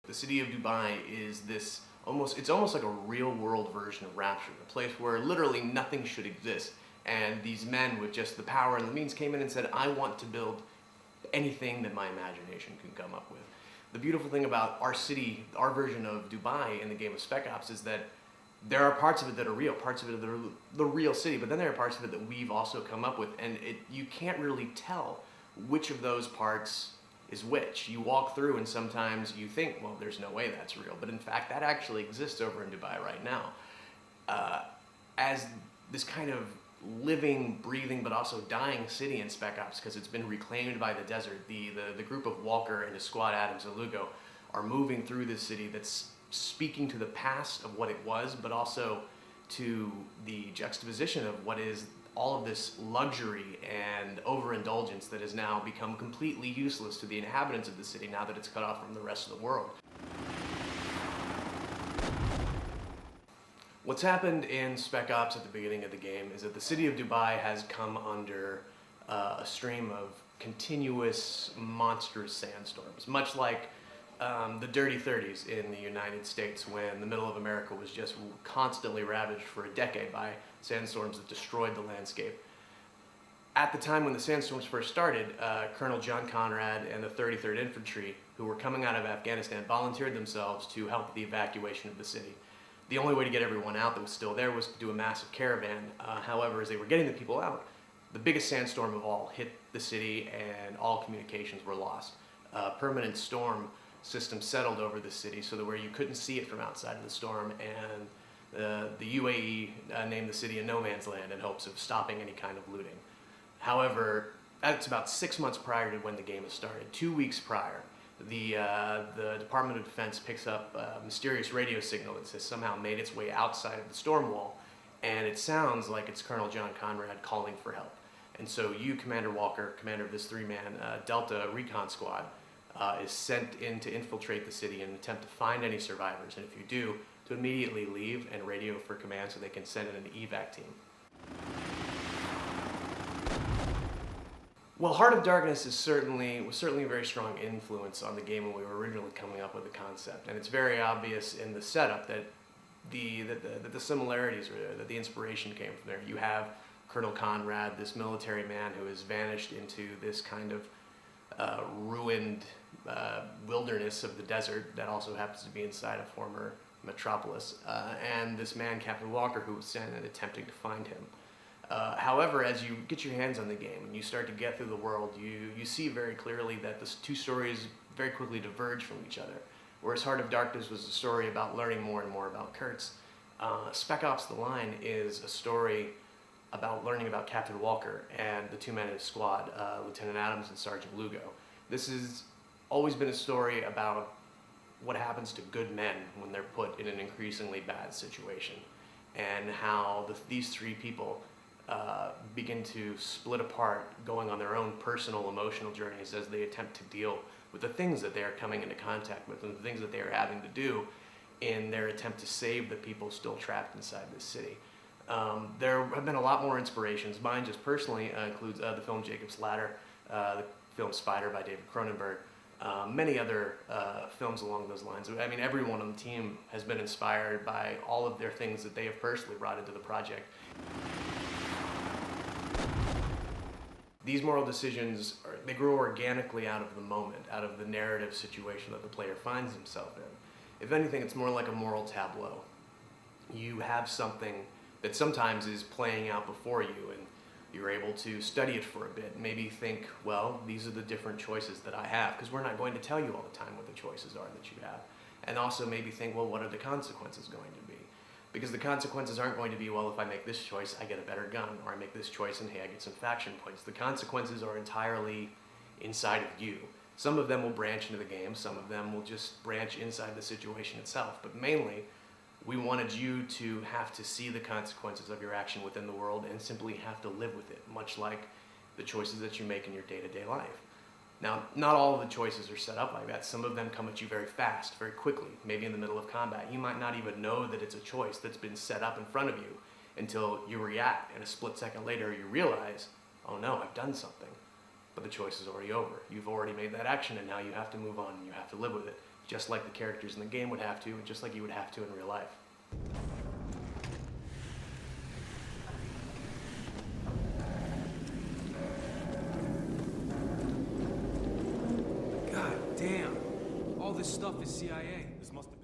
The city of Dubai is this it's almost like a real world version of Rapture, a place where literally nothing should exist. And these men with just the power and the means came in and said, I want to build anything that my imagination can come up with. The beautiful thing about our city, our version of Dubai in the game of Spec Ops, is that there are parts of it that are real, parts of it that are the real city, but then there are parts of it that we've also come up with, and you can't really tell which of those parts is which. You walk through and sometimes you think, well, there's no way that's real, but in fact that actually exists over in Dubai right now. As this kind of living, breathing, but also dying city in Spec Ops, because it's been reclaimed by the desert, the group of Walker and his squad, Adams and Lugo, are moving through this city that's speaking to the past of what it was, but also to the juxtaposition of what is all of this luxury and overindulgence that has now become completely useless to the inhabitants of the city now that it's cut off from the rest of the world. What's happened in Spec Ops at the beginning of the game is that the city of Dubai has come under a stream of continuous monstrous sandstorms, much like the Dirty 30s in the United States, when the middle of America was just constantly ravaged for a decade by sandstorms that destroyed the landscape. At the time when the sandstorms first started, Colonel John Conrad and the 33rd Infantry, who were coming out of Afghanistan, volunteered themselves to help with the evacuation of the city. The only way to get everyone out that was still there was to do a massive caravan. However, as they were getting the people out, the biggest sandstorm of all hit the city and all communications were lost. A permanent storm system settled over the city so that where you couldn't see it from outside of the storm, and the UAE named the city a no man's land in hopes of stopping any kind of looting. However, that's about 6 months prior to when the game has started. 2 weeks prior, the Department of Defense picks up a mysterious radio signal that has somehow made its way outside of the storm wall, and it sounds like it's Colonel John Conrad calling for help. And so you, Commander Walker, commander of this three-man Delta recon squad, is sent in to infiltrate the city and attempt to find any survivors, and if you do, to immediately leave and radio for command so they can send in an evac team. Well, Heart of Darkness was certainly a very strong influence on the game when we were originally coming up with the concept, and it's very obvious in the setup that the similarities were there, that the inspiration came from there. You have Colonel Conrad, this military man who has vanished into this kind of ruined wilderness of the desert that also happens to be inside a former metropolis, and this man, Captain Walker, who was sent and attempting to find him. However, as you get your hands on the game and you start to get through the world, you see very clearly that the two stories very quickly diverge from each other. Whereas Heart of Darkness was a story about learning more and more about Kurtz, Spec Ops: The Line is a story about learning about Captain Walker and the two men in his squad, Lieutenant Adams and Sergeant Lugo. This has always been a story about what happens to good men when they're put in an increasingly bad situation, and how these three people begin to split apart, going on their own personal emotional journeys as they attempt to deal with the things that they are coming into contact with and the things that they are having to do in their attempt to save the people still trapped inside this city. There have been a lot more inspirations. Mine just personally includes the film Jacob's Ladder, the film Spider by David Cronenberg, many other films along those lines. I mean, everyone on the team has been inspired by all of their things that they have personally brought into the project. These moral decisions, they grow organically out of the moment, out of the narrative situation that the player finds himself in. If anything, it's more like a moral tableau. You have something that sometimes is playing out before you, and you're able to study it for a bit, maybe think, well, these are the different choices that I have, because we're not going to tell you all the time what the choices are that you have. And also maybe think, well, what are the consequences going to be? Because the consequences aren't going to be, well, if I make this choice, I get a better gun, or I make this choice and hey, I get some faction points. The consequences are entirely inside of you. Some of them will branch into the game, some of them will just branch inside the situation itself, but mainly, we wanted you to have to see the consequences of your action within the world and simply have to live with it, much like the choices that you make in your day-to-day life. Now, not all of the choices are set up like that. Some of them come at you very fast, very quickly, maybe in the middle of combat. You might not even know that it's a choice that's been set up in front of you until you react, and a split second later you realize, oh no, I've done something. but the choice is already over. You've already made that action, and now you have to move on, and you have to live with it, just like the characters in the game would have to, and just like you would have to in real life. God damn. All this stuff is CIA. This must have